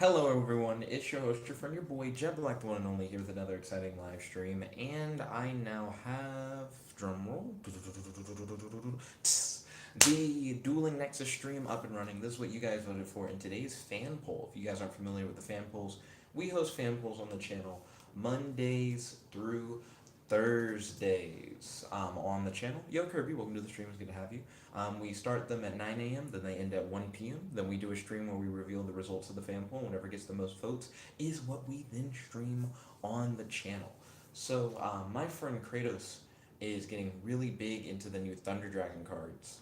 Hello everyone, it's your host, your friend, your boy, Jetblack, the one and only, here with another exciting live stream, and I now have, drumroll, the Dueling Nexus stream up and running. This is what you guys voted for in today's fan poll. If you guys aren't familiar with the fan polls, we host fan polls on the channel Mondays through Thursdays on the channel. Yo, Kirby, welcome to the stream. It's good to have you. We start them at 9 a.m., then they end at 1 p.m. Then we do a stream where we reveal the results of the fan poll. Whatever gets the most votes is what we then stream on the channel. So, my friend Kratos is getting really big into the new Thunder Dragon cards.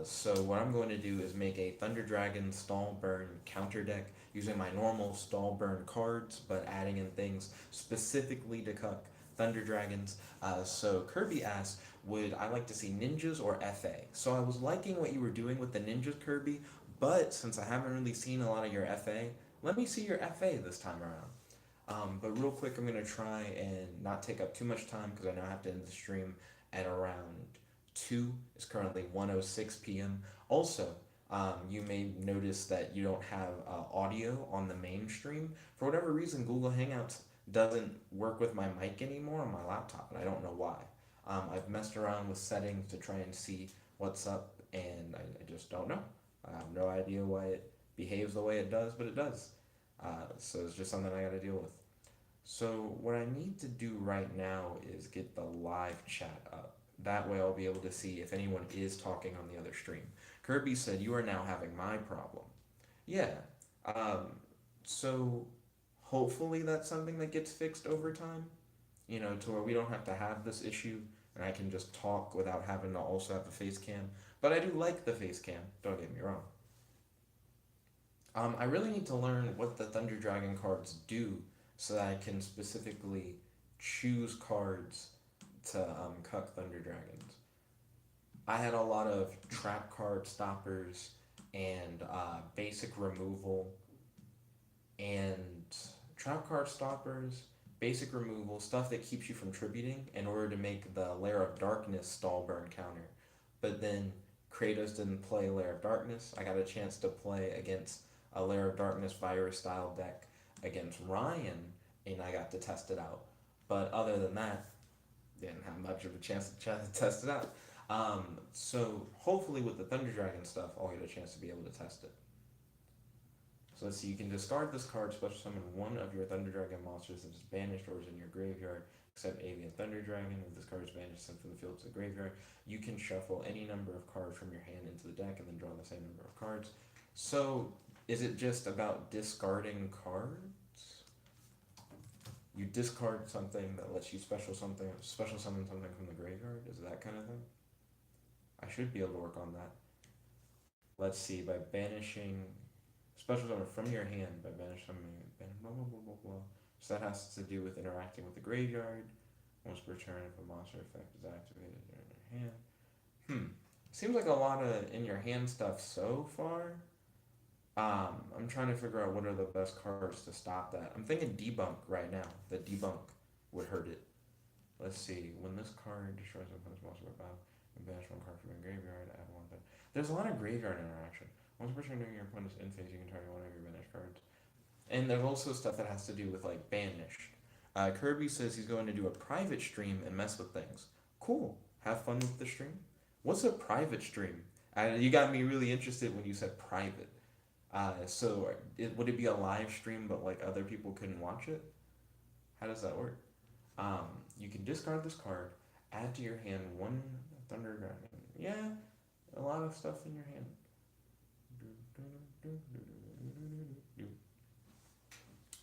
So what I'm going to do is make a Thunder Dragon Stall Burn counter deck using my normal Stall Burn cards, but adding in things specifically to cuck Thunder Dragons. So Kirby asked, would I like to see ninjas or FA? So I was liking what you were doing with the ninjas, Kirby, but since I haven't really seen a lot of your FA, let me see your FA this time around. But real quick, I'm going to try and not take up too much time because I know I have to end the stream at around 2. It's currently 1:06 p.m. Also, you may notice that you don't have audio on the main stream. For whatever reason, Google Hangouts doesn't work with my mic anymore on my laptop, and I don't know why. I've messed around with settings to try and see what's up, and I just don't know. I have no idea why it behaves the way it does, but it does. So it's just something I gotta deal with. So what I need to do right now is get the live chat up. That way I'll be able to see if anyone is talking on the other stream. Kirby said, you are now having my problem. Yeah. So hopefully that's something that gets fixed over time, to where we don't have to have this issue and I can just talk without having to also have a face cam. But I do like the face cam, don't get me wrong. I really need to learn what the Thunder Dragon cards do so that I can specifically choose cards to cuck Thunder Dragons. I had a lot of trap card stoppers and basic removal and trap card stoppers, basic removal, stuff that keeps you from tributing in order to make the Lair of Darkness stall burn counter. But then Kratos didn't play Lair of Darkness. I got a chance to play against a Lair of Darkness virus style deck against Ryan, and I got to test it out. But other than that, didn't have much of a chance to test it out. So hopefully with the Thunder Dragon stuff, I'll get a chance to be able to test it. So let's see, you can discard this card, special summon one of your Thunder Dragon monsters that is banished or is in your graveyard, except Avian Thunder Dragon. If this card is banished, sent from the field to the graveyard. You can shuffle any number of cards from your hand into the deck and then draw the same number of cards. So is it just about discarding cards? You discard something that lets you special summon something from the graveyard? Is it that kind of thing? I should be able to work on that. Let's see, by banishing special summon from your hand, by banishing blah blah blah blah blah. So that has to do with interacting with the graveyard. Once per turn, if a monster effect is activated in your hand. Seems like a lot of in your hand stuff so far. I'm trying to figure out what are the best cards to stop that. I'm thinking debunk right now. The debunk would hurt it. Let's see. When this card destroys an opponent's monster by battle, you banish one card from your graveyard. Add one. There's a lot of graveyard interaction. Once per turn during your opponent's in phase, you can target one of your banished cards. And there's also stuff that has to do with like banished. Kirby says he's going to do a private stream and mess with things. Cool. Have fun with the stream. What's a private stream? You got me really interested when you said private. So would it be a live stream but like other people couldn't watch it? How does that work? You can discard this card, add to your hand one Thunder Dragon. Yeah, a lot of stuff in your hand.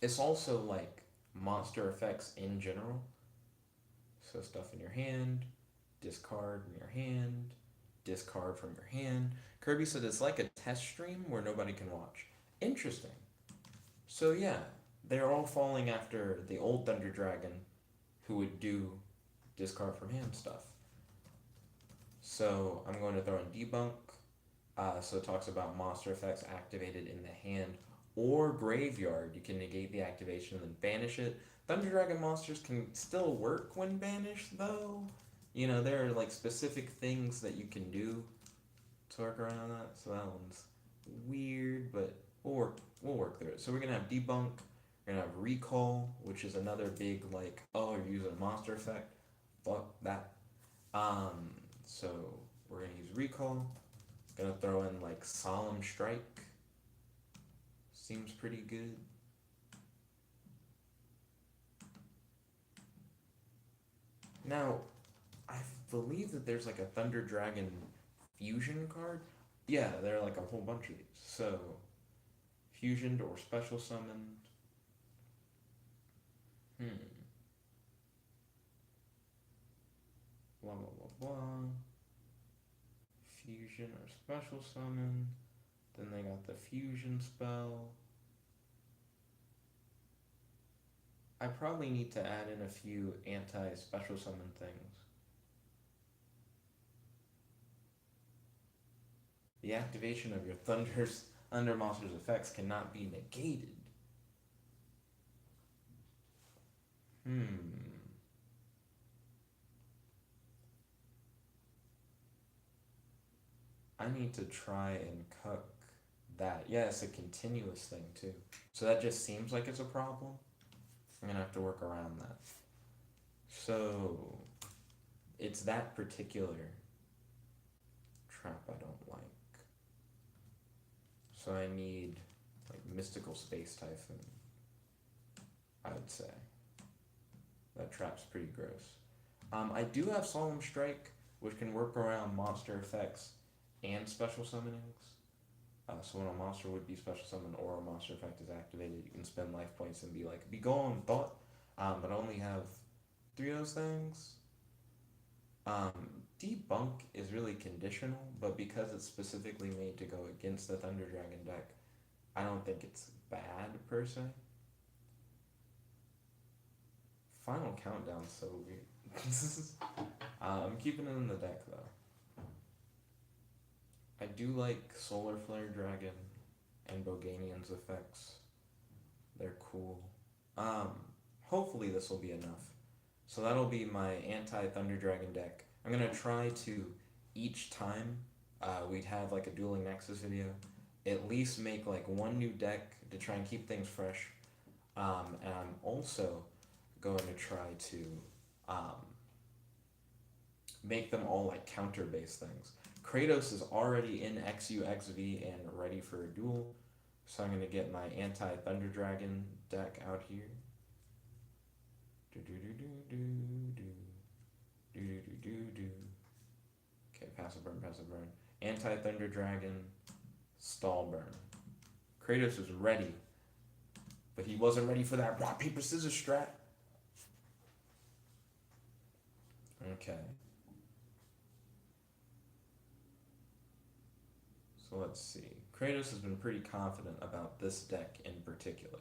It's also like monster effects in general. So stuff in your hand, discard in your hand, discard from your hand. Kirby said it's like a test stream where nobody can watch. Interesting. So yeah, they're all falling after the old Thunder Dragon who would do discard from hand stuff. So I'm going to throw in debunk. So it talks about monster effects activated in the hand or graveyard. You can negate the activation and then banish it. Thunder Dragon monsters can still work when banished though. There are like specific things that you can do to work around that. So that one's weird, but we'll work through it. So we're gonna have debunk, we're gonna have recall, which is another big like, oh, you're using a monster effect. Fuck that. So we're gonna use recall. Gonna throw in like solemn strike. Seems pretty good. Now, I believe that there's like a Thunder Dragon fusion card. Yeah, there are like a whole bunch of these. So, fusioned or special summoned. Blah blah blah blah. Fusion or special summon. Then they got the fusion spell. I probably need to add in a few anti-special summon things. The activation of your Thunder Monster's effects cannot be negated. I need to try and cook that. Yeah, it's a continuous thing too. So that just seems like it's a problem. I'm gonna have to work around that. So it's that particular trap I don't like. So I need like Mystical Space Typhoon, I would say. That trap's pretty gross. I do have Solemn Strike, which can work around monster effects and special summonings. So when a monster would be special summoned or a monster effect is activated, you can spend life points and be like, be gone, thought. But I only have 3 of those things. Debunk is really conditional, but because it's specifically made to go against the Thunder Dragon deck, I don't think it's bad per se. Final Countdown's so weird. I'm keeping it in the deck though. I do like Solar Flare Dragon and Boganian's effects. They're cool. Hopefully this will be enough. So that'll be my anti-Thunder Dragon deck. I'm gonna try to, each time we'd have like a Dueling Nexus video, at least make like one new deck to try and keep things fresh. And I'm also going to try to make them all like counter-based things. Kratos is already in XUXV and ready for a duel, so I'm going to get my anti-Thunder Dragon deck out here. Okay, passive burn, passive burn. Anti-Thunder Dragon, stall burn. Kratos is ready, but he wasn't ready for that rock, paper, scissors strat. Okay. So let's see. Kratos has been pretty confident about this deck in particular.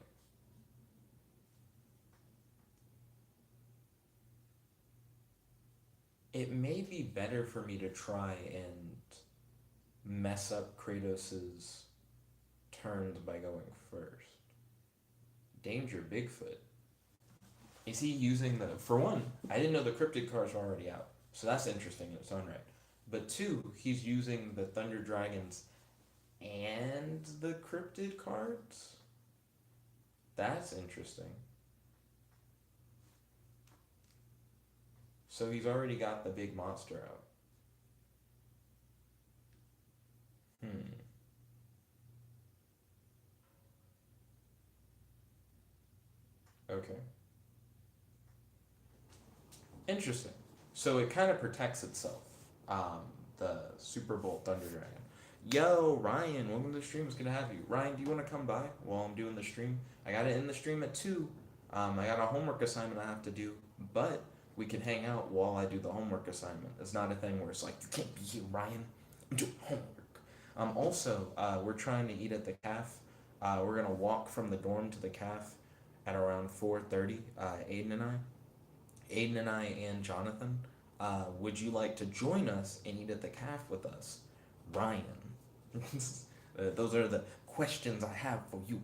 It may be better for me to try and mess up Kratos's turns by going first. Danger Bigfoot. Is he using the... For one, I didn't know the cryptid cards were already out, so that's interesting in its own right. But 2, he's using the Thunder Dragons and the cryptid cards? That's interesting. So he's already got the big monster out. Okay. Interesting. So it kind of protects itself. The Super Bowl Thunder Dragon. Yo, Ryan, welcome to the stream. It's good to have you. Ryan, do you want to come by while I'm doing the stream? I got to end the stream at 2. I got a homework assignment I have to do, but we can hang out while I do the homework assignment. It's not a thing where it's like, you can't be here, Ryan. I'm doing homework. Also, we're trying to eat at the caf. We're going to walk from the dorm to the caf at around 4:30, Aiden and I and Jonathan. Would you like to join us and eat at the caf with us? Ryan. Those are the questions I have for you.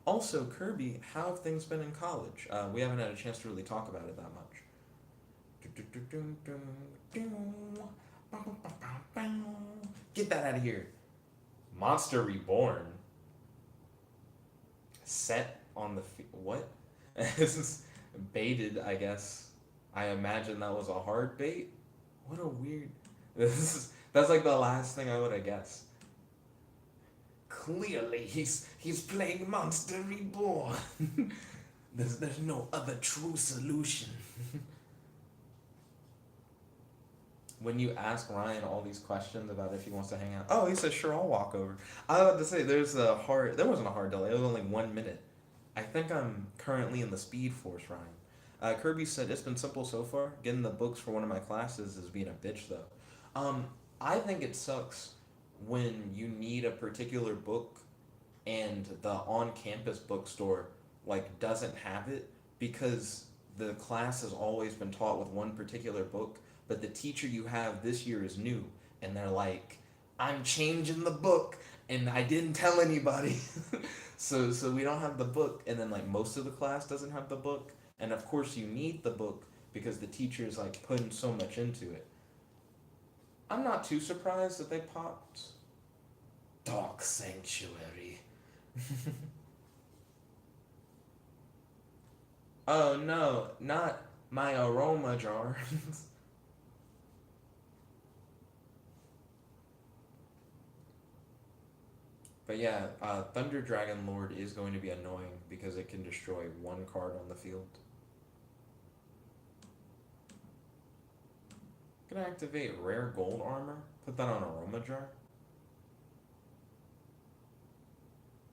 Also, Kirby, how have things been in college? We haven't had a chance to really talk about it that much. Get that out of here. Monster Reborn. Set on the what? This is baited, I guess. I imagine that was a hard bait. What a weird. That's like the last thing I would have guessed. Clearly, he's playing Monster Reborn. There's no other true solution. When you ask Ryan all these questions about if he wants to hang out, oh, he says sure, I'll walk over. I was about to say there wasn't a hard delay. It was only 1 minute. I think I'm currently in the Speed Force, Ryan. Kirby said it's been simple so far. Getting the books for one of my classes is being a bitch though. I think it sucks when you need a particular book and the on-campus bookstore like doesn't have it because the class has always been taught with one particular book, but the teacher you have this year is new, and they're like, "I'm changing the book," and I didn't tell anybody, so we don't have the book, and then like most of the class doesn't have the book, and of course you need the book because the teacher's like putting so much into it. I'm not too surprised that they popped Dark Sanctuary. Oh no, not my aroma jar. But yeah, Thunder Dragon Lord is going to be annoying because it can destroy one card on the field. Gonna activate Rare Gold Armor. Put that on Aroma Jar.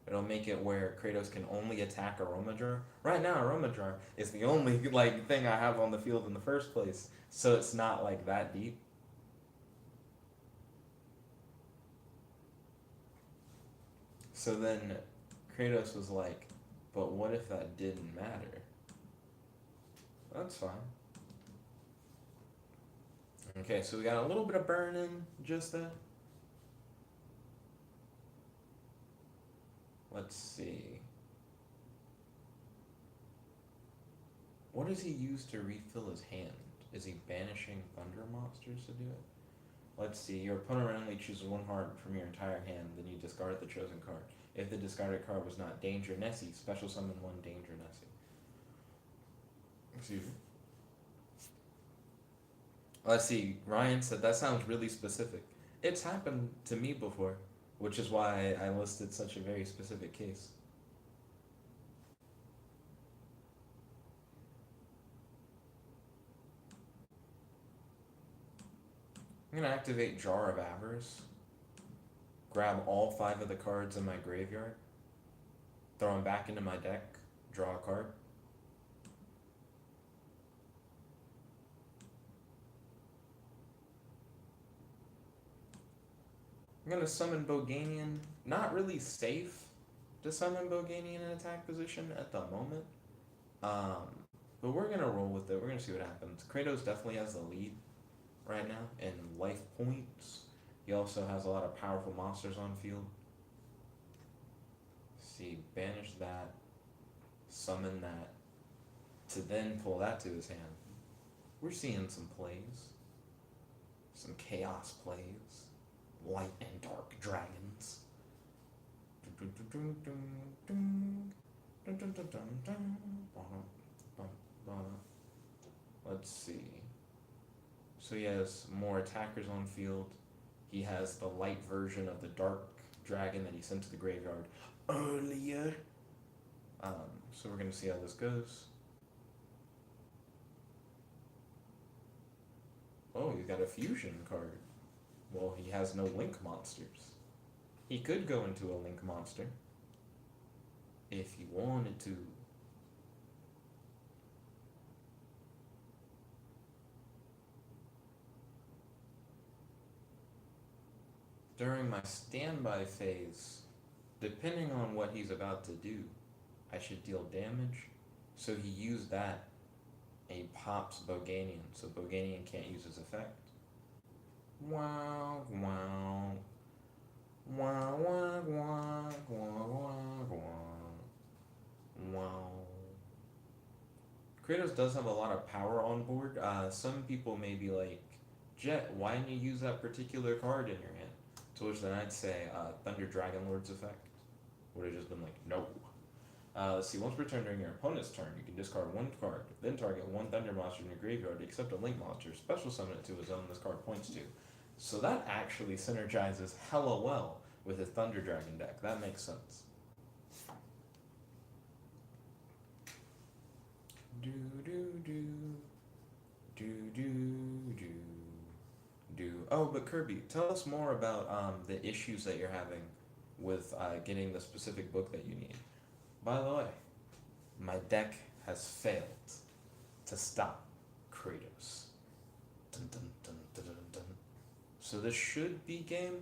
It'll make it where Kratos can only attack Aroma Jar. Right now, Aroma Jar is the only like thing I have on the field in the first place, so it's not like that deep. So then Kratos was like, but what if that didn't matter? That's fine. Okay, so we got a little bit of burning just then. Let's see. What does he use to refill his hand? Is he banishing thunder monsters to do it? Let's see. Your opponent randomly chooses one card from your entire hand, then you discard the chosen card. If the discarded card was not Danger Nessie, special summon one Danger Nessie. Excuse me. Let's see. Ryan said that sounds really specific. It's happened to me before, which is why I listed such a very specific case. I'm going to activate Jar of Avarice, grab all 5 of the cards in my graveyard, throw them back into my deck, draw a card. I'm going to summon Boganian. Not really safe to summon Boganian in attack position at the moment. But we're going to roll with it. We're going to see what happens. Kratos definitely has the lead right now in life points. He also has a lot of powerful monsters on field. Let's see, banish that, summon that, to then pull that to his hand. We're seeing some plays. Some chaos plays. Light and dark dragons. Let's see. So he has more attackers on field. He has the light version of the dark dragon that he sent to the graveyard earlier. So we're gonna see how this goes. Oh, he's got a fusion card. Well, he has no link monsters. He could go into a link monster if he wanted to. During my standby phase, depending on what he's about to do, I should deal damage. So he used that, and he pops Boganian, so Boganian can't use his effect. Wow, wow. Wow, wow, wow, wow, wow, wow. Kratos does have a lot of power on board. Some people may be like, Jet, why didn't you use that particular card in your hand? To which then I'd say Thunder Dragon Lord's effect would have just been like, no. Let's see, once per turn during your opponent's turn, you can discard one card, then target one Thunder monster in your graveyard, except a Link monster, special summon it to a zone this card points to. So that actually synergizes hella well with his Thunder Dragon deck. That makes sense. Do do do do do do do. Oh, but Kirby, tell us more about the issues that you're having with getting the specific book that you need. By the way, my deck has failed to stop Kratos. Dun, dun, dun, dun, dun, dun. So this should be game.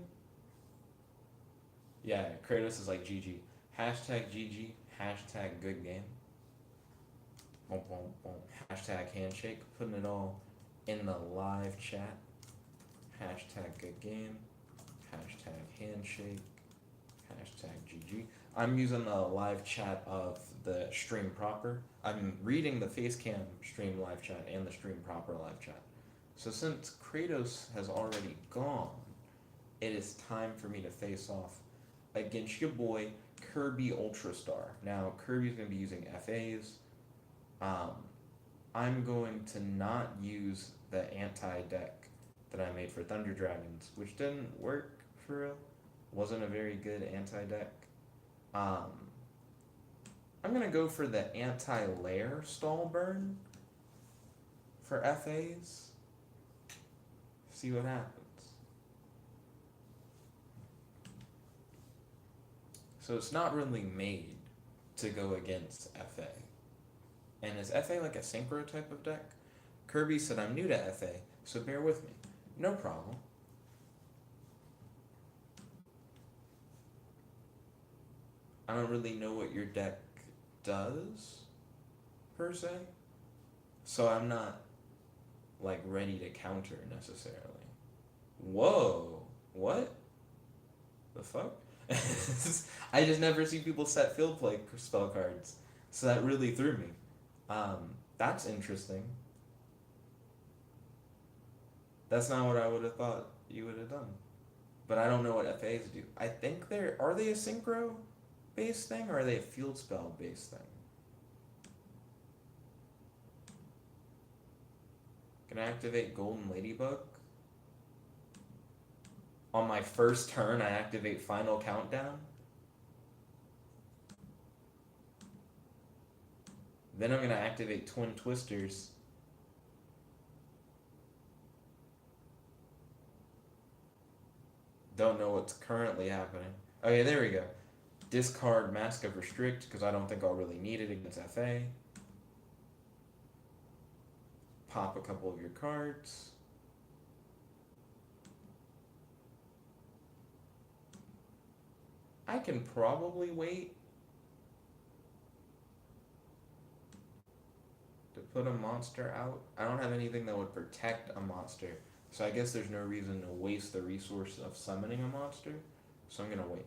Yeah, Kratos is like GG. Hashtag GG. Hashtag good game. Boom, boom, boom. Hashtag handshake. Putting it all in the live chat. Hashtag good game. Hashtag handshake. Hashtag GG. I'm using the live chat of the stream proper. I'm reading the Facecam stream live chat and the stream proper live chat. So since Kratos has already gone, it is time for me to face off against your boy Kirby Ultrastar. Now Kirby's going to be using FAs. I'm going to not use the anti-deck that I made for Thunder Dragons, which didn't work for real. Wasn't a very good anti-deck. I'm gonna go for the anti-lair stall burn for FAs. See what happens. So it's not really made to go against FA. And is FA like a synchro type of deck? Kirby said I'm new to FA, so bear with me. No problem. I don't really know what your deck does, per se. So I'm not, like, ready to counter, necessarily. Whoa! What? The fuck? I just never see people set field play spell cards. So that really threw me. That's interesting. That's not what I would have thought you would have done. But I don't know what FAs do. I think are they a synchro based thing, or are they a field spell based thing? Can I activate Golden Ladybug? On my first turn, I activate Final Countdown? Then I'm going to activate Twin Twisters. Don't know what's currently happening. Okay, there we go. Discard Mask of Restrict, because I don't think I'll really need it against FA. Pop a couple of your cards. I can probably wait to put a monster out. I don't have anything that would protect a monster, so I guess there's no reason to waste the resource of summoning a monster, so I'm gonna wait.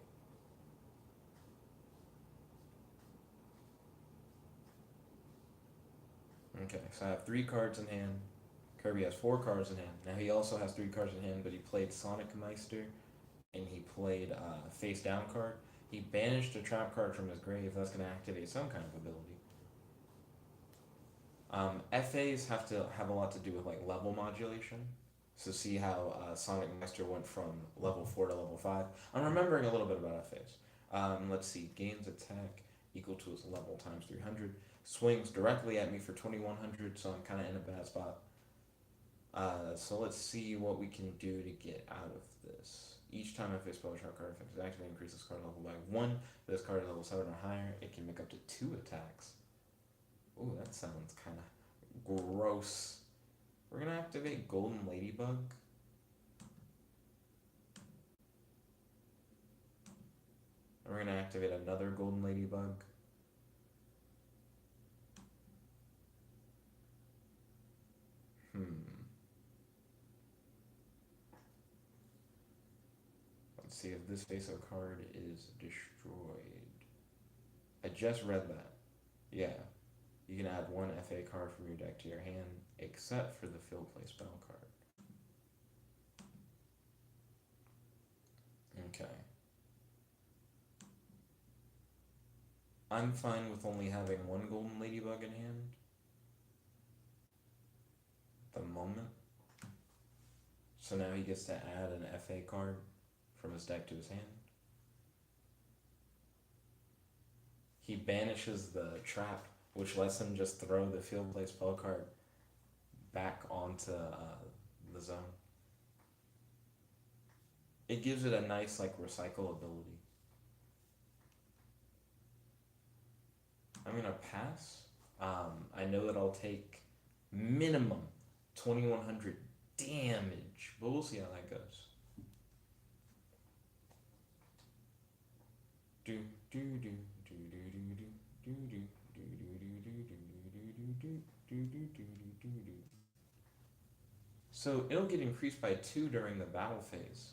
Okay, so I have 3 cards in hand. Kirby has 4 cards in hand. Now he also has 3 cards in hand, but he played Sonic Meister, and he played Face Down card. He banished a trap card from his grave. That's going to activate some kind of ability. FAs have to have a lot to do with like level modulation. So see how Sonic Meister went from level 4 to level 5. I'm remembering a little bit about FAs. Let's see. Gains attack equal to his level times 300. Swings directly at me for 2100, so I'm kind of in a bad spot. So let's see what we can do to get out of this. Each time I face spell trap card effect, it actually increases card level by 1. If this card is level 7 or higher, it can make up to 2 attacks. Ooh, that sounds kind of gross. We're going to activate Golden Ladybug. We're going to activate another Golden Ladybug. Let's see if this face-up card is destroyed. I just read that. Yeah. You can add 1 FA card from your deck to your hand, except for the field play spell card. Okay. I'm fine with only having one golden ladybug in hand at the moment. So now he gets to add an FA card from his deck to his hand. He banishes the trap, which lets him just throw the field play spell card back onto the zone. It gives it a nice like recycle ability. I'm gonna pass. I know that I'll take minimum 2100 damage, but we'll see how that goes. Do do do do do do do do do. So it'll get increased by 2 during the battle phase.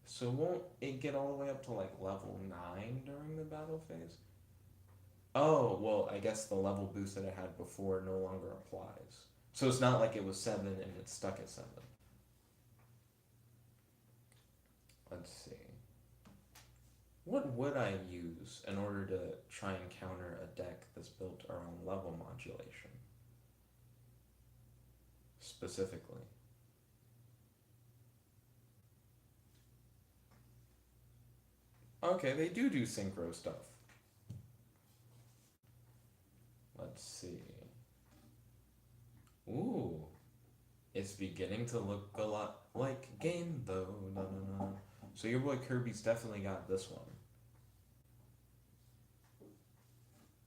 So won't it get all the way up to like level 9 during the battle phase? Oh, well, I guess the level boost that it had before no longer applies. So it's not like it was 7 and it's stuck at 7. Let's see. What would I use in order to try and counter a deck that's built around level modulation? Specifically. Okay, they do synchro stuff. Let's see. Ooh. It's beginning to look a lot like game though. No, no, no. So your boy Kirby's definitely got this one.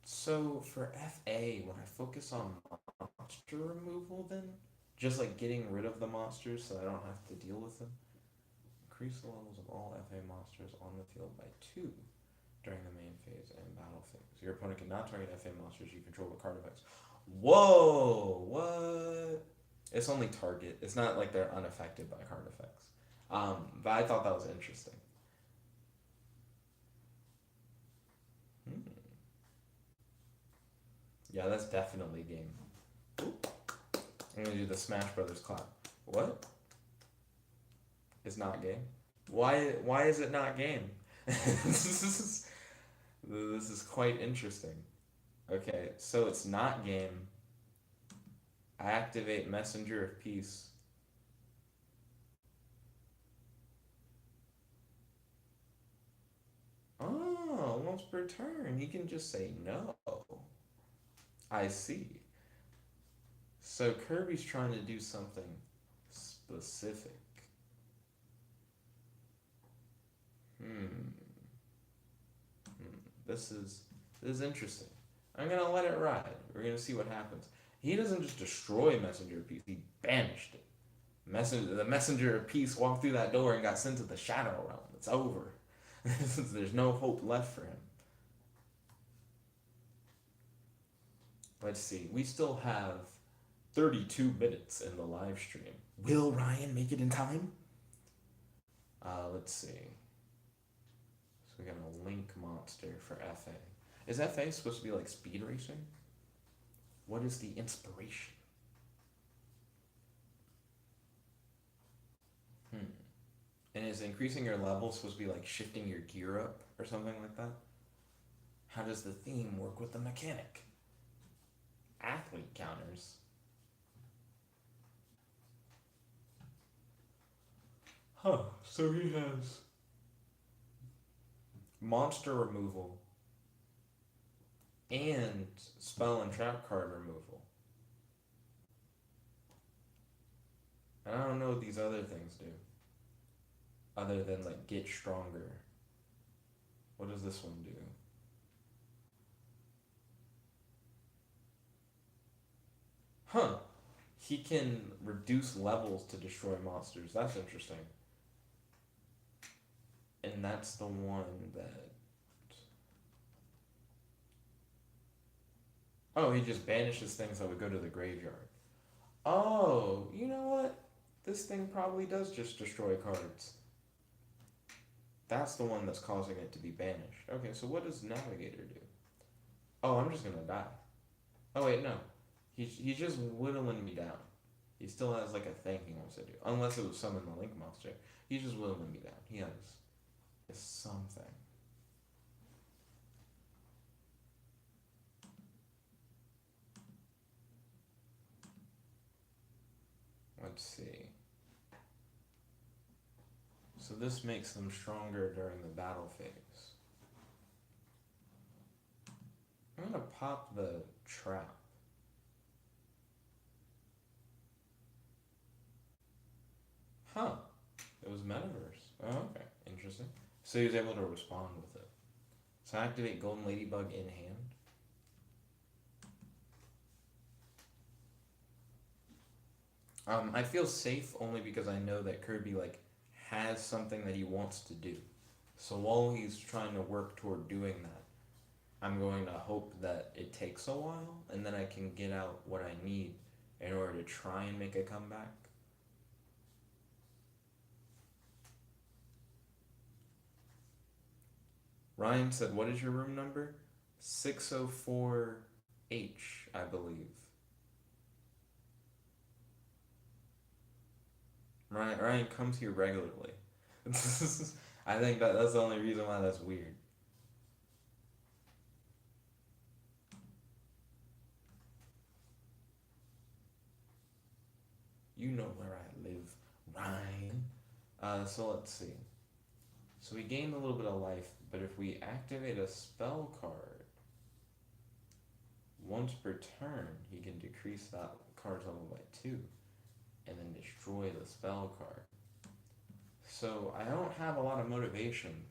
So for FA, would I focus on monster removal then? Just like getting rid of the monsters so I don't have to deal with them? Increase the levels of all FA monsters on the field by 2 during the main phase and battle phase. Your opponent cannot target FA monsters you control with card effects. Whoa! What? It's only target. It's not like they're unaffected by card effects. But I thought that was interesting. Yeah, that's definitely game. I'm gonna do the Smash Brothers clap. What? It's not game? Why is it not game? This is quite interesting. Okay, so it's not game. I activate Messenger of Peace. Oh, once per turn, he can just say no. I see. So Kirby's trying to do something specific. This is interesting. I'm gonna let it ride. We're gonna see what happens. He doesn't just destroy Messenger of Peace, he banished it. The Messenger of Peace walked through that door and got sent to the Shadow Realm. It's over. There's no hope left for him. Let's see. We still have 32 minutes in the live stream. Will Ryan make it in time? Let's see. So we got a Link monster for FA. Is FA supposed to be like speed racing? What is the inspiration? And is increasing your level supposed to be like shifting your gear up or something like that? How does the theme work with the mechanic? Athlete counters. Huh, so he has monster removal and spell and trap card removal. And I don't know what these other things do. Other than like get stronger. What does this one do? Huh. He can reduce levels to destroy monsters. That's interesting. And that's the one that... Oh, he just banishes things that would go to the graveyard. Oh, you know what? This thing probably does just destroy cards. That's the one that's causing it to be banished. Okay, so what does Navigator do? Oh, I'm just gonna die. Oh wait, no. He's just whittling me down. He still has like a thing he wants to do. Unless it was summon the Link monster. He's just whittling me down. He has is something. Let's see. So this makes them stronger during the battle phase. I'm gonna pop the trap. Huh. It was metaverse. Oh, okay. Interesting. So he was able to respond with it. So activate Golden Ladybug in hand. I feel safe only because I know that Kirby like has something that he wants to do. So while he's trying to work toward doing that, I'm going to hope that it takes a while and then I can get out what I need in order to try and make a comeback. Ryan said, what is your room number? 604H, I believe. Ryan comes here regularly. I think that's the only reason why that's weird. You know where I live, Ryan. So let's see. So we gained a little bit of life, but if we activate a spell card, once per turn, he can decrease that card's level by 2, and then destroy the spell card. So I don't have a lot of motivation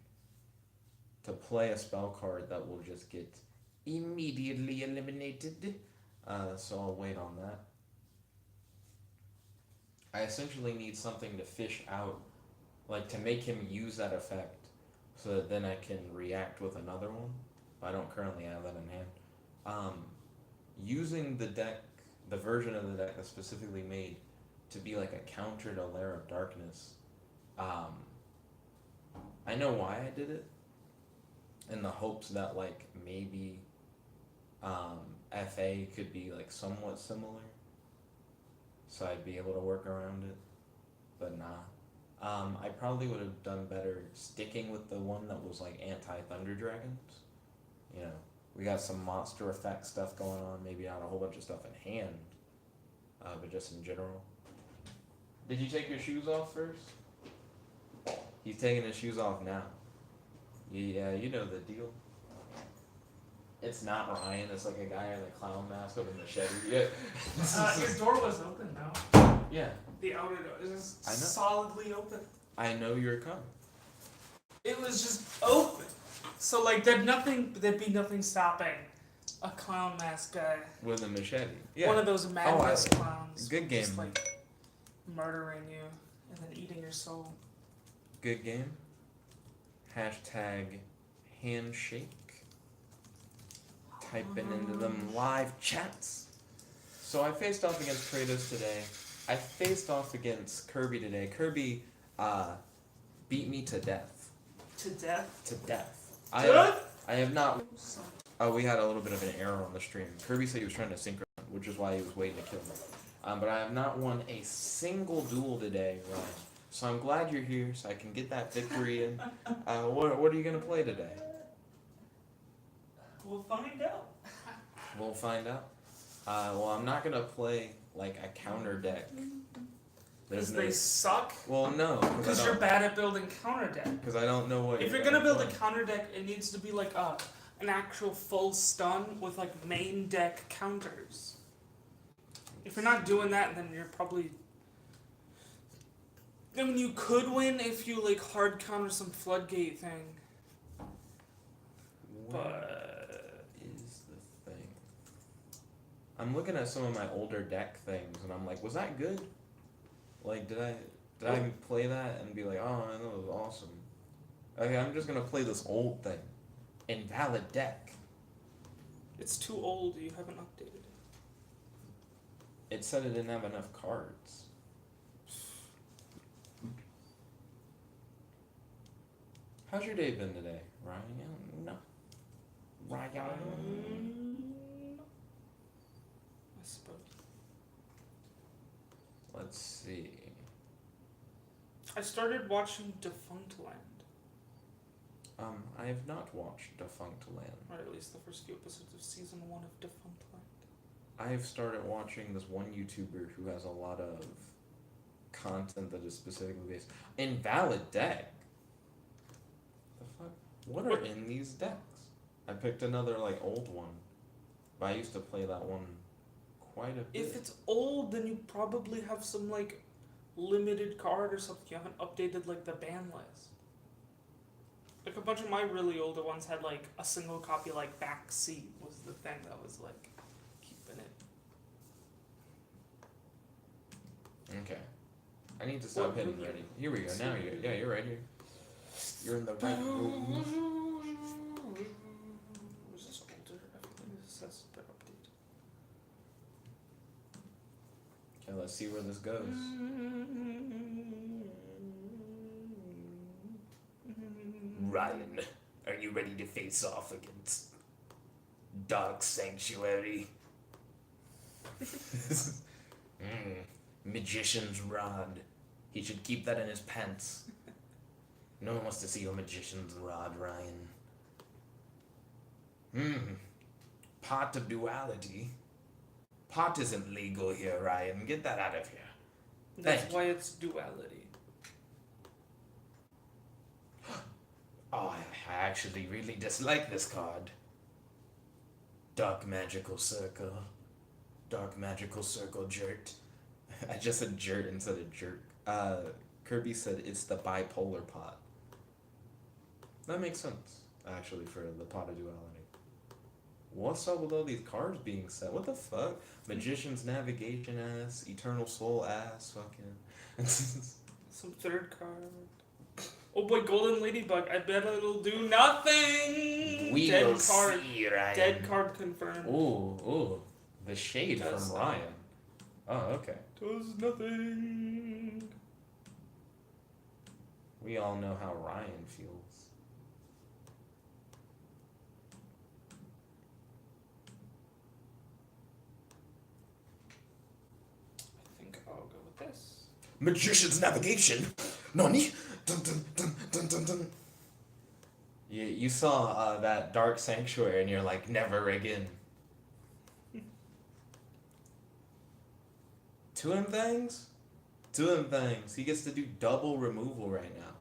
to play a spell card that will just get immediately eliminated. So I'll wait on that. I essentially need something to fish out, like to make him use that effect, so that then I can react with another one. I don't currently have that in hand. Using the deck, the version of the deck that's specifically made to be like a counter to Lair of Darkness. I know why I did it, in the hopes that like maybe FA could be like somewhat similar, so I'd be able to work around it, but nah. I probably would have done better sticking with the one that was like anti-Thunder Dragons. You know, we got some monster effect stuff going on, maybe not a whole bunch of stuff in hand, but just in general. Did you take your shoes off first? He's taking his shoes off now. Yeah, you know the deal. It's not Ryan, it's like a guy in a clown mask with a machete. Yeah. His door was open now. Yeah. The outer door is just solidly open. I know you're coming. It was just open. So like there'd be nothing stopping a clown mask guy. With a machete. Yeah. One of those madness clowns. Good game. Just like murdering you and then eating your soul. Good game. Hashtag handshake. Typing into them live chats. So I faced off against Kratos today. I faced off against Kirby today. Kirby beat me to death. To death? To death. Death? I have not. Oh, we had a little bit of an error on the stream. Kirby said he was trying to synchronize, which is why he was waiting to kill me. But I have not won a single duel today, Ryan. So I'm glad you're here, so I can get that victory. And what are you gonna play today? We'll find out. We'll find out. Well, I'm not gonna play like a counter deck. Because they suck? Well, no. Because you're bad at building counter deck. Because I don't know what. If you're gonna build a counter deck, it needs to be like an actual full stun with like main deck counters. If you're not doing that, then you're probably. I mean, you could win if you like hard counter some floodgate thing. What is the thing? I'm looking at some of my older deck things, and I'm like, was that good? Like, did I play that and be like, oh, I know it was awesome? Okay, I'm just gonna play this old thing. Invalid deck. It's too old. You haven't updated it. It said it didn't have enough cards. How's your day been today, Ryan? No. Ryan. I suppose. Let's see. I started watching Defunct Land. I have not watched Defunct Land. Or at least the first few episodes of season 1 of Defunct Land. I've started watching this one YouTuber who has a lot of content that is specifically based. Invalid deck? The fuck? What are in these decks? I picked another, like, old one. But I used to play that one quite a bit. If it's old, then you probably have some, like, limited card or something. You haven't updated, like, the ban list. Like, a bunch of my really older ones had, like, a single copy, like, backseat was the thing that was, like, keeping it. Okay. I need to stop hitting ready. Here we go. Now you're right here. You're in the right room. Was this older? I think this says the update. Okay, let's see where this goes. Ryan, are you ready to face off against Dark Sanctuary? Magician's rod. He should keep that in his pants. No one wants to see your magician's rod, Ryan. Pot of duality. Pot isn't legal here, Ryan. Get that out of here. That's why it's duality. Oh, I actually really dislike this card. Dark Magical Circle. Dark Magical Circle Jert. I just said jert instead of jerk. Kirby said it's the bipolar pot. That makes sense, actually, for the pot of duality. What's up with all these cards being set? What the fuck? Magician's Navigation ass, Eternal Soul ass, fucking. Some third card. Oh boy, Golden Ladybug. I bet it'll do nothing. We Dead will card. see, Ryan. Dead card confirmed. Ooh. The shade Does from Ryan. Oh, okay. Does nothing. We all know how Ryan feels. I think I'll go with this. Magician's Navigation. Nani? Dun dun dun dun dun dun. You saw that Dark Sanctuary and you're like, never again. Two of them things. He gets to do double removal right now.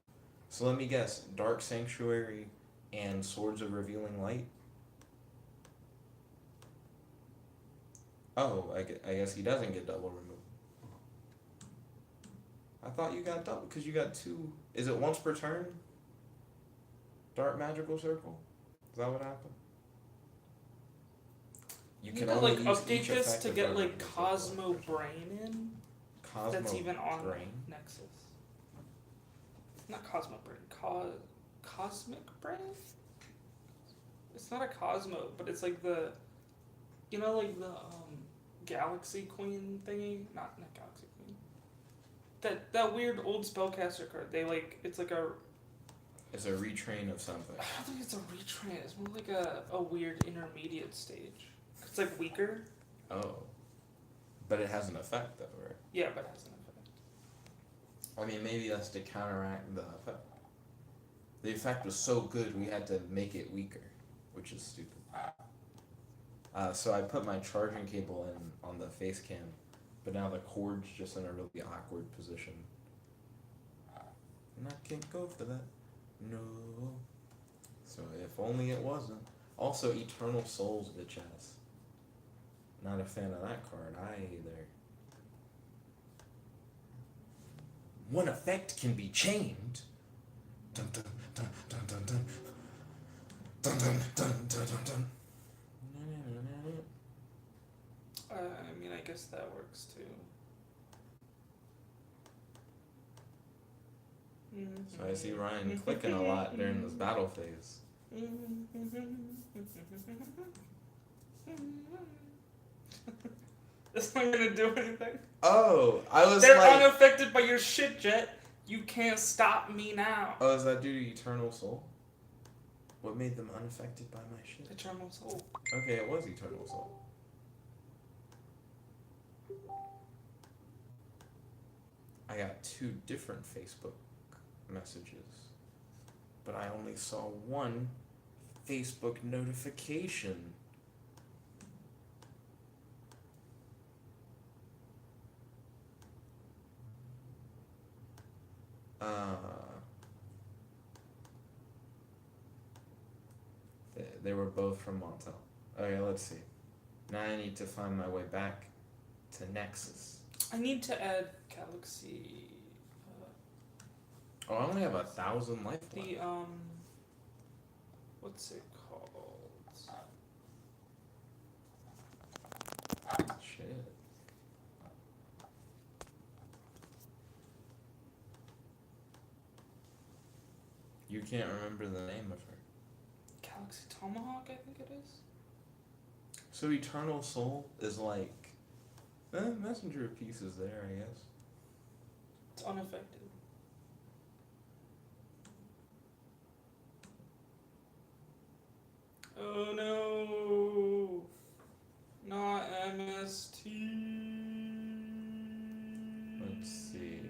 So let me guess, Dark Sanctuary and Swords of Revealing Light? Oh, I guess he doesn't get double removal. I thought you got double, because you got two. Is it once per turn? Dark Magical Circle? Is that what happened? You can like update this to get like Cosmo Brain in. Cosmo That's even on Brain? Nexus. Not Cosmo Brain. Cosmic Brain? It's not a Cosmo, but it's like the, you know, like the Galaxy Queen thingy. Not Galaxy Queen. That weird old spellcaster card. They like it's like a. It's a retrain of something. I don't think it's a retrain. It's more like a weird intermediate stage. It's like weaker. Oh. But it has an effect though, right? Yeah, but it has an effect. I mean, maybe that's to counteract the effect. The effect was so good we had to make it weaker, which is stupid. So I put my charging cable in on the face cam, but now the cord's just in a really awkward position. And I can't go for that. No. So if only it wasn't. Also, Eternal Souls, bitch ass. Not a fan of that card either. One effect can be chained. Dun dun dun dun dun dun. Dun dun dun dun dun dun. I mean, I guess that works too. So I see Ryan clicking a lot during this battle phase. It's not gonna do anything. Oh, I was They're like... unaffected by your shit, Jet. You can't stop me now. Oh, is that due to Eternal Soul? What made them unaffected by my shit? Eternal Soul. Okay, it was Eternal Soul. I got two different Facebook messages. but I only saw one Facebook notification. They were both from Montel. Okay, let's see. Now I need to find my way back to Nexus. I need to add Galaxy. Oh, I only have 1,000 life left. The what's it called? Shit. You can't remember the name of her. Galaxy Tomahawk, I think it is. So Eternal Soul is like, Messenger of Peace is there, I guess. It's unaffected. Oh no! Not MST. Let's see.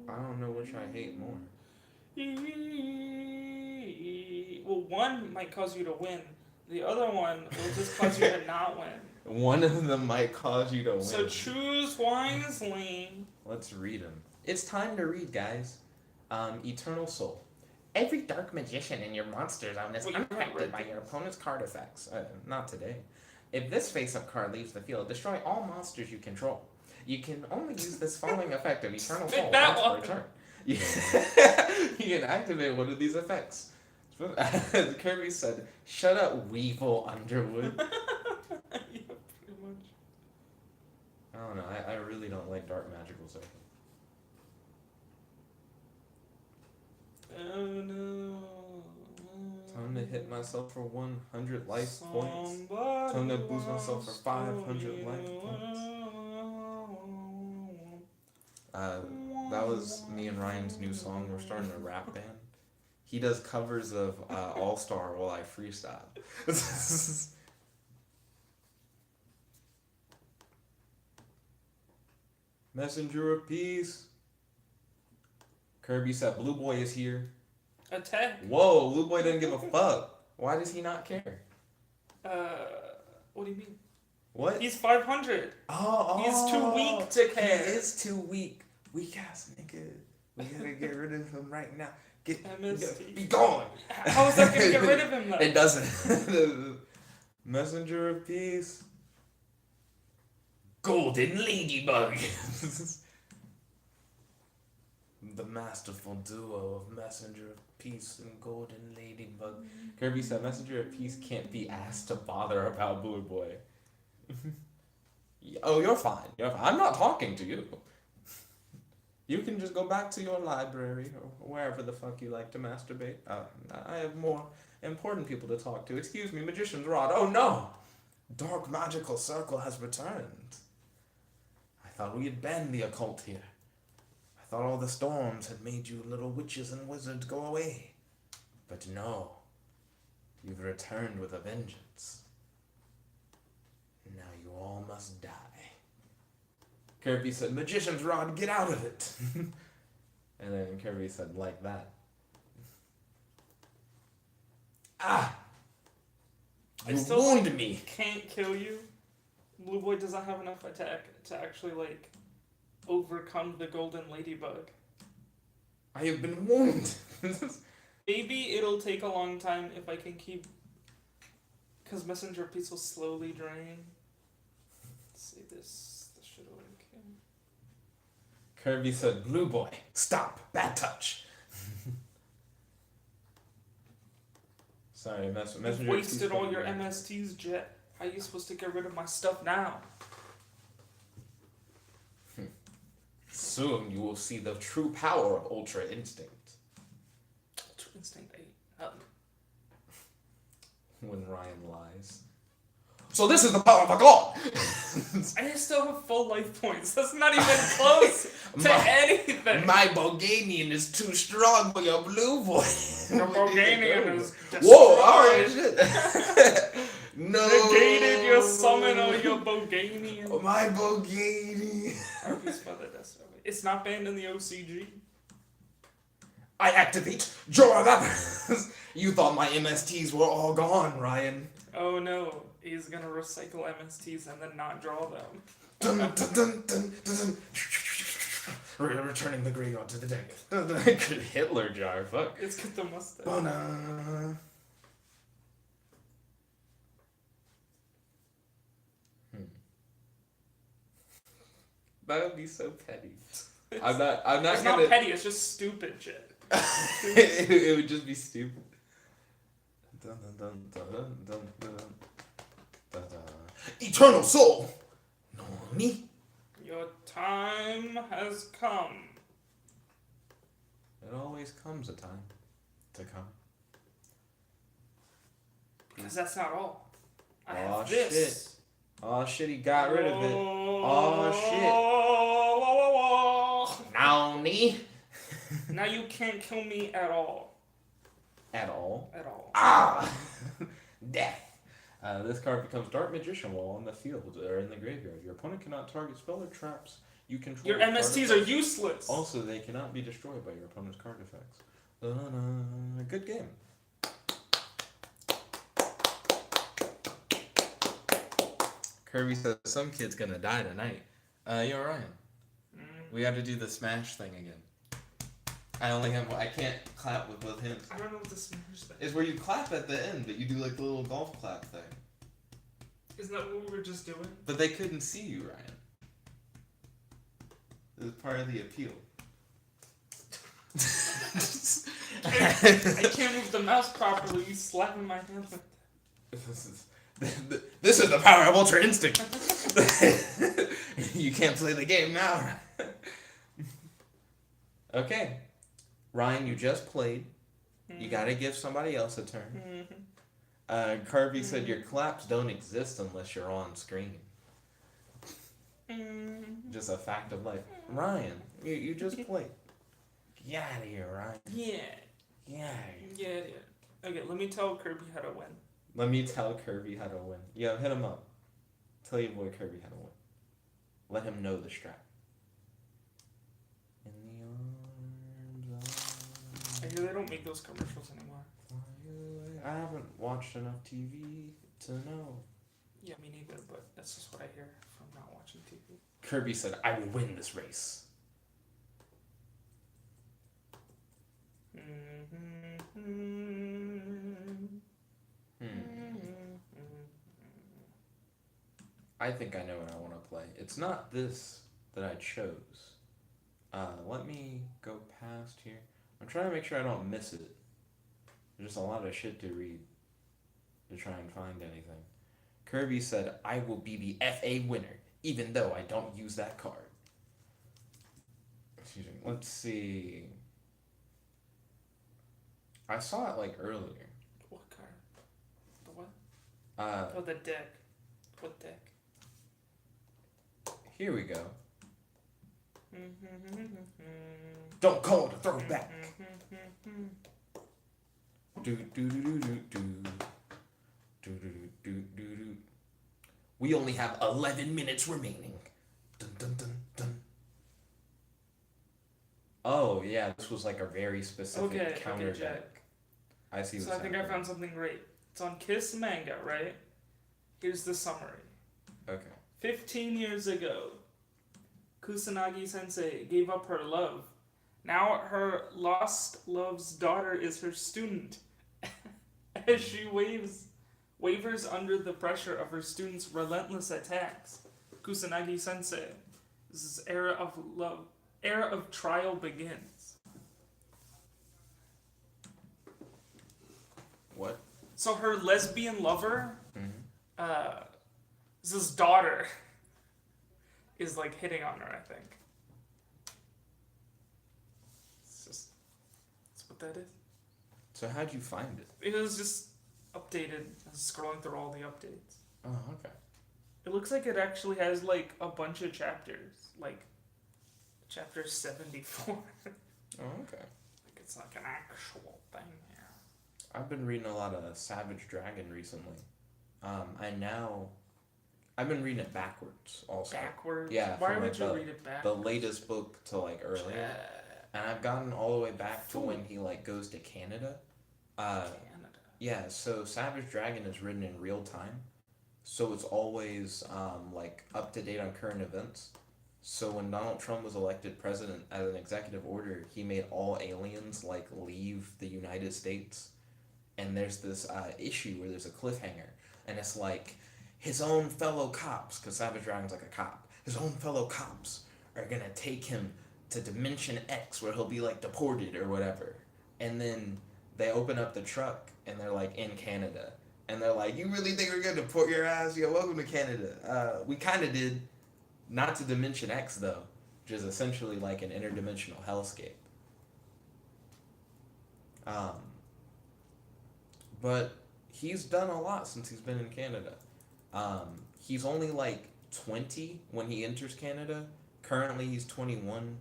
I don't know which I hate more. Well, one might cause you to win. The other one will just cause you to not win. One of them might cause you to win. So choose wisely. Let's read them. It's time to read, guys. Eternal Soul. Every dark magician in your monster zone is unaffected by your opponent's card effects. Not today. If this face-up card leaves the field, destroy all monsters you control. You can only use this following effect of Eternal Soul once per turn. You can activate one of these effects. Kirby said, "Shut up, Weevil Underwood." Yeah, pretty much. I don't know. I really don't like Dark Magical Circle. Oh no. Time to hit myself for 100 life points. Time to boost myself for 500 life points. That was me and Ryan's new song. We're starting a rap band. He does covers of All Star while I freestyle. Messenger of Peace. Kirby said Blue Boy is here. Attack. Whoa, Blue Boy doesn't give a fuck. Why does he not care? What do you mean? What? He's 500. Oh, He's too weak to care. He is too weak. Weak ass nigga. We gotta get rid of him right now. Be gone. How is that gonna get rid of him though? It doesn't. Messenger of Peace. Golden Ladybug. The masterful duo of Messenger of Peace and Golden Ladybug. Kirby said Messenger of Peace can't be asked to bother about Blue Boy. Oh, you're fine. I'm not talking to you. You can just go back to your library or wherever the fuck you like to masturbate. I have more important people to talk to. Excuse me, Magician's Rod. Oh no! Dark Magical Circle has returned. I thought we had banned the occult here. I thought all the storms had made you little witches and wizards go away. But no. You've returned with a vengeance. Now you all must die. Kirby said, Magician's Rod, get out of it! And then Kirby said, like that. Ah! You wound me! Can't kill you. Blue Boy doesn't have enough attack to actually, like, overcome the Golden Ladybug. I have been wounded! Maybe it'll take a long time if I can keep... Because Messenger of Peace will slowly drain. Let's see this. Kirby said, Blue Boy, stop, bad touch. Sorry, Messenger. You've wasted all your MSTs, Jet. How are you supposed to get rid of my stuff now? Soon you will see the true power of Ultra Instinct. Ultra Instinct 8. When Ryan lies. So this is the power of a god! I still have full life points. That's not even close to anything. My Bulgarian is too strong for your Blue Boy. Your Bulgarian is destroyed. Whoa, alright, shit. No. Negated your summon or your Bulgarian. My Bulgarian. RP's father, that's It's not banned in the OCG. I activate Draw of Avarice. You thought my MSTs were all gone, Ryan. Oh no, he's gonna recycle MSTs and then not draw them. Dun, dun, dun, dun, dun. Returning the graveyard to the deck. Hitler jar, fuck. It's got the mustache. Bona. That would be so petty. It's, I'm not it's gonna. not petty, it's just stupid shit. It would just be stupid. Dun, dun, dun, dun, dun, dun, dun, dun. Eternal Soul. Nani? Your time has come. It always comes a time to come. Because that's not all. I Aw, have this. shit. Oh shit, he got rid of it. Oh shit. Nani? Now you can't kill me at all. At all. At all. Ah! Death. This card becomes Dark Magician while on the field or in the graveyard. Your opponent cannot target spell or traps you control. Your MSTs are useless. Also, they cannot be destroyed by your opponent's card effects. Good game. Kirby says some kid's gonna die tonight. Yo, Ryan. We have to do the smash thing again. I can't clap with both hands. I don't know what the smash thing It's where you clap at the end, but you do like the little golf clap thing. Isn't that what we were just doing? But they couldn't see you, Ryan. It was part of the appeal. I can't move the mouse properly. You slapping my hand with This is the power of Ultra Instinct. You can't play the game now. Okay. Ryan, you just played. You gotta give somebody else a turn. Kirby said your claps don't exist unless you're on screen. Just a fact of life. Ryan, you just played. Get out of here, Ryan. Yeah. Get out of here. Yeah. Okay, let me tell Kirby how to win. Let me tell Kirby how to win. Yo, hit him up. Tell your boy Kirby how to win. Let him know the strat. In the arms of... I hear they don't make those commercials anymore. I haven't watched enough TV to know. Yeah, me neither, but that's just what I hear from not watching TV. Kirby said, I will win this race. I think I know what I want to play. It's not this that I chose. Let me go past here. I'm trying to make sure I don't miss it. There's just a lot of shit to read to try and find anything. Kirby said, I will be the FA winner, even though I don't use that card. Excuse me. Let's see. I saw it like earlier. What card? The what? Oh, the deck. What deck? Here we go. Don't call it a throwback. Do do do do do do do do do do. We only have 11 minutes remaining. Dun dun dun dun. Oh yeah, this was like a very specific counter Jack. deck. I see. So I think I found something great. It's on Kiss Manga, right? Here's the summary. Okay. 15 years ago, Kusanagi Sensei gave up her love. Now her lost love's daughter is her student. As she wavers under the pressure of her student's relentless attacks. Kusanagi Sensei. This is era of love. Era of trial begins. What? So her lesbian lover, Mm-hmm. this daughter, is like hitting on her, I think. That's what that is. So how'd you find it? It was just updated. I was scrolling through all the updates. Oh, okay. It looks like it actually has like a bunch of chapters, like chapter 74. Oh, okay. Like it's like an actual thing here. I've been reading a lot of Savage Dragon recently. I've been reading it backwards also. Backwards? Yeah, Why from, would like, you read it The backwards? latest book to like earlier. And I've gotten all the way back to when he like goes to Canada. Canada. Yeah, so Savage Dragon is written in real time. So it's always like up to date on current events. So when Donald Trump was elected president, as an executive order, he made all aliens like leave the United States. And there's this issue where there's a cliffhanger, and it's like his own fellow cops, because Savage Dragon's like a cop. His own fellow cops are gonna take him to Dimension X, where he'll be like deported or whatever. And then they open up the truck, and they're like in Canada, and they're like, "You really think we're gonna deport your ass? Yo, welcome to Canada." We kind of did. Not to Dimension X, though, which is essentially like an interdimensional hellscape. But he's done a lot since he's been in Canada. He's only like 20 when he enters Canada. Currently, he's 21.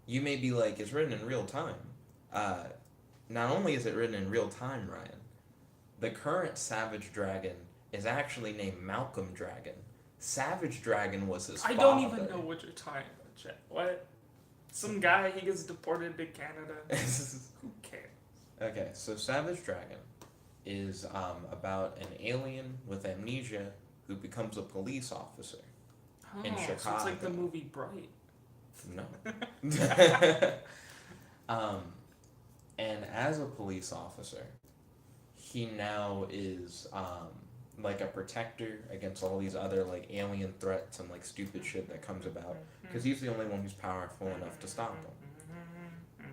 You may be like, it's written in real time. Not only is it written in real time, Ryan, the current Savage Dragon is actually named Malcolm Dragon. Savage Dragon was his father. I don't even know what you're talking about, Chet. What? Some guy, he gets deported to Canada. Who cares? Okay, so Savage Dragon is about an alien with amnesia who becomes a police officer. In So it's like the Chicago. movie Bright. No. And as a police officer, he now is like a protector against all these other like alien threats and like stupid shit that comes about, because he's the only one who's powerful enough to stop them.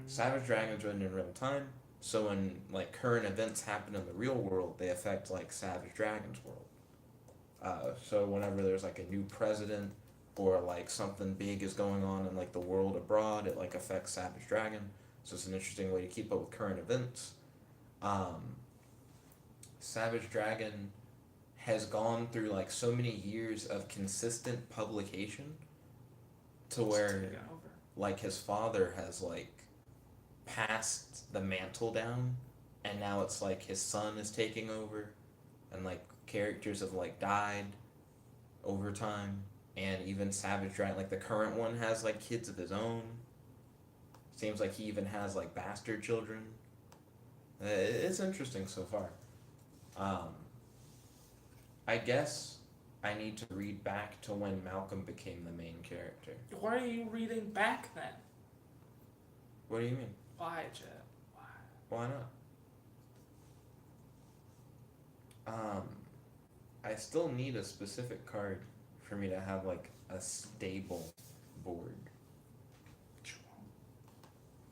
Savage Dragon's written in real time, so when like current events happen in the real world, they affect like Savage Dragon's world. So whenever there's like a new president or like something big is going on in like the world abroad, it like affects Savage Dragon. So it's an interesting way to keep up with current events. Savage Dragon has gone through like so many years of consistent publication to where like his father has like passed the mantle down, and now it's like his son is taking over, and like characters have like died over time, and even Savage Dragon, like the current one, has like kids of his own. Seems like he even has like bastard children. It's interesting so far. I guess I need to read back to when Malcolm became the main character. Why are you reading back then? What do you mean? Why, Chet? Why? Why not? I still need a specific card for me to have like a stable board.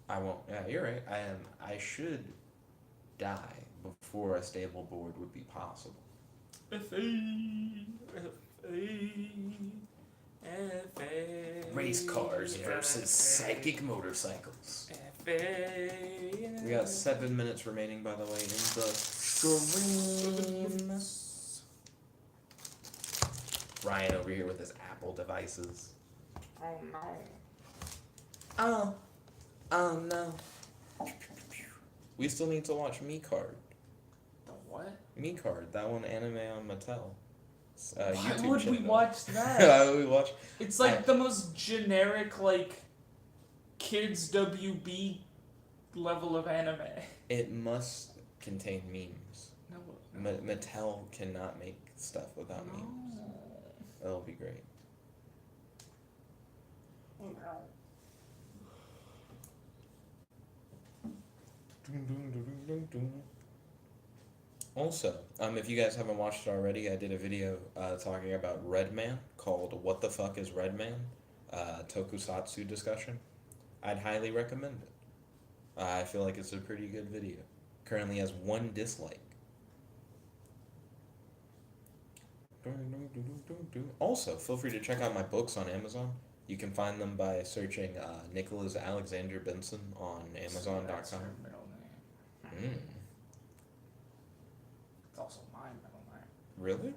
I won't. Yeah, you're right. I should die before a stable board would be possible. Race cars versus psychic motorcycles. We got 7 minutes remaining, by the way, in the stream. Ryan over here with his Apple devices. Oh no. Oh no. We still need to watch Me Card. The what? Me Card, that one anime on Mattel. Why YouTube would we channel. watch that? Why would we watch? It's like the most generic, like, kids WB level of anime. It must contain memes. No. Mattel cannot make stuff without memes. That'll be great. Also, if you guys haven't watched it already, I did a video talking about Red Man called "What the Fuck is Red Man?" Tokusatsu discussion. I'd highly recommend it. I feel like it's a pretty good video. Currently has 1 dislike. Also, feel free to check out my books on Amazon. You can find them by searching Nicholas Alexander Benson on Amazon.com. That's her middle name. Mm. It's also my middle name. Really?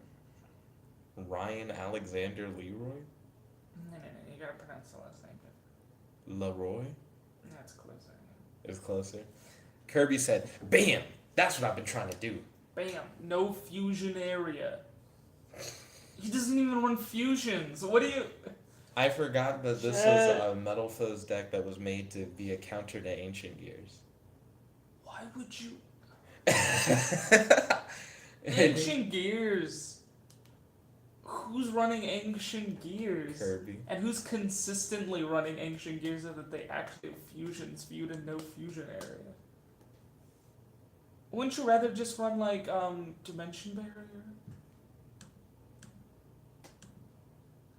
Ryan Alexander Leroy? No. You gotta pronounce the last name different. Leroy? That's closer. Is closer. Kirby said, "Bam! That's what I've been trying to do." Bam. No fusion area. He doesn't even run fusions. What do you? I forgot that this is Shit. a Metal Foes deck that was made to be a counter to Ancient Gears. Why would you? Ancient Ancient Gears. Who's running Ancient Gears? Kirby. And who's consistently running Ancient Gears so that they actually have fusions viewed in no fusion area? Wouldn't you rather just run like Dimension Barrier?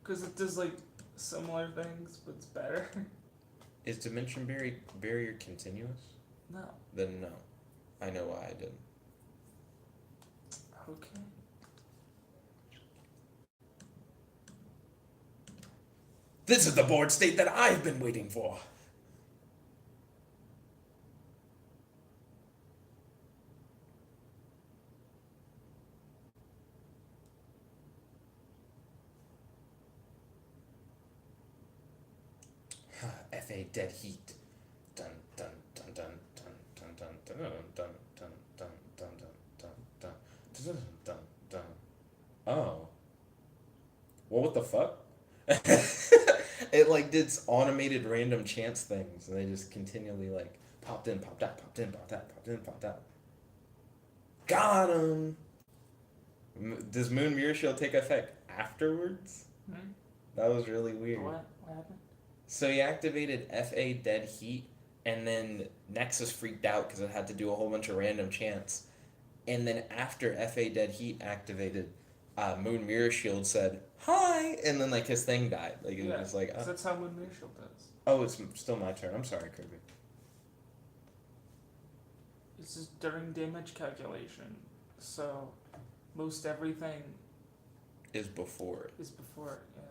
Because it does like similar things, but it's better. Is Dimension Barrier continuous? No. Then no. I know why I didn't. Okay. This is the board state that I've been waiting for. FA dead heat. Dun dun dun dun dun dun dun dun dun dun dun dun dun dun dun dun dun dun. Oh. Well, what the fuck? It like did automated random chance things, and they just continually like popped in, popped out, popped in, popped out, popped in, popped out. Got him. Does Moon Mirror Shield take effect afterwards? Hmm? That was really weird. What happened? So he activated FA Dead Heat, and then Nexus freaked out because it had to do a whole bunch of random chants. And then after FA Dead Heat activated, Moon Mirror Shield said, "Hi!" And then like his thing died. Like it Yeah, was like, 'cause that's how Moon Mirror Shield does. oh, it's still my turn. I'm sorry, Kirby. This is during damage calculation, so most everything Is before it. is before it. Yeah.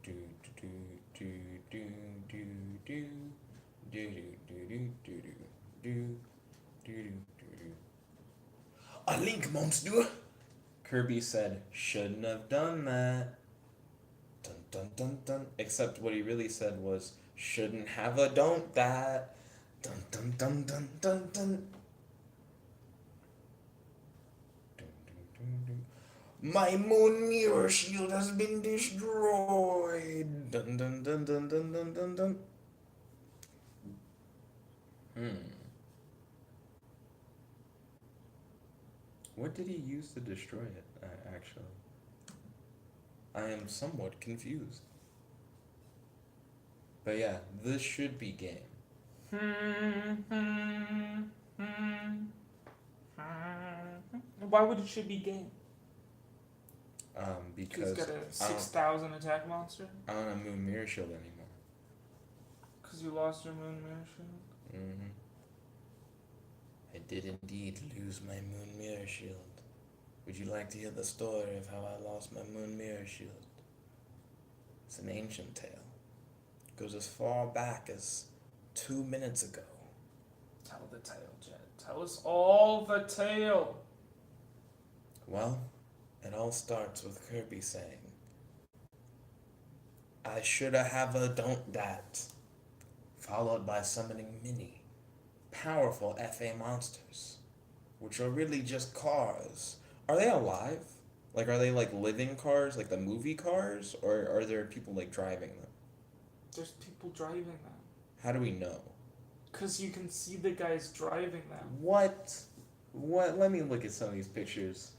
Do do do do do do do do do do do do do do do. A link monster. Kirby said, "Shouldn't have done that." Dun dun dun dun. Except what he really said was, "Shouldn't have a don't that." Dun dun dun dun dun dun. Dun, dun, dun, dun. My moon mirror shield has been destroyed. Dun dun dun dun dun dun dun dun. What did he use to destroy it, actually? I am somewhat confused. But yeah, this should be game. Why would it should be game? Because He's got a 6,000 attack monster. I don't have Moon Mirror Shield anymore. Cause you lost your Moon Mirror Shield. Mm-hmm. I did indeed lose my Moon Mirror Shield. Would you like to hear the story of how I lost my Moon Mirror Shield? It's an ancient tale. It goes as far back as 2 minutes ago. Tell the tale, Jet. Tell us all the tale. Well, it all starts with Kirby saying, "I shoulda have a don't dat," followed by summoning many powerful FA monsters, which are really just cars. Are they alive? Like, are they like living cars, like the movie cars, or are there people like driving them? There's people driving them. How do we know? Cause you can see the guys driving them. What? Let me look at some of these pictures.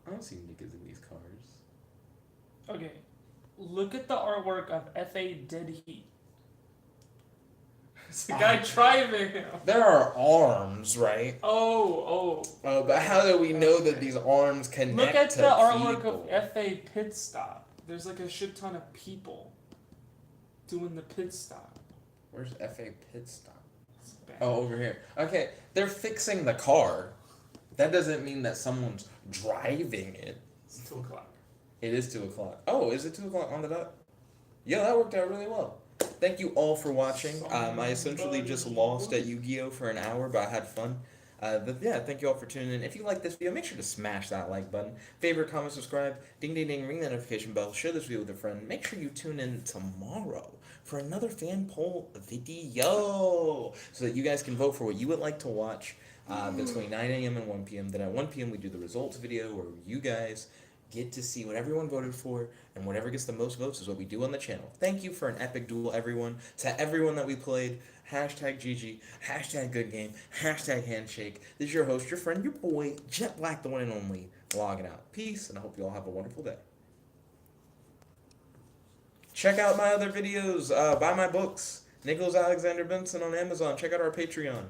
I don't see niggas in these cars. Okay, look at the artwork of FA Dead Heat. It's a guy driving him. There are arms, right? Oh. Oh, but how do we know that these arms connect Look at to the artwork people? of FA Pit Stop. There's like a shit ton of people doing the pit stop. Where's FA Pit Stop? It's bad. Oh, over here. Okay, they're fixing the car. That doesn't mean that someone's driving it. It's 2 o'clock. It is 2 o'clock. Oh, is it 2 o'clock on the dot? Yeah, that worked out really well. Thank you all for watching. I essentially just lost at Yu-Gi-Oh for an hour, but I had fun. But yeah, thank you all for tuning in. If you like this video, make sure to smash that like button. Favorite, comment, subscribe, ding ding ding, ring the notification bell, share this video with a friend. Make sure you tune in tomorrow for another fan poll video so that you guys can vote for what you would like to watch between 9 a.m. and 1 p.m. Then at 1 p.m. we do the results video where you guys get to see what everyone voted for, and whatever gets the most votes is what we do on the channel. Thank you for an epic duel, everyone. To everyone that we played, hashtag GG, hashtag good game, hashtag handshake. This is your host, your friend, your boy, Jet Black, the one and only, logging out. Peace, and I hope you all have a wonderful day. Check out my other videos. Buy my books. Nicholas Alexander Benson on Amazon. Check out our Patreon.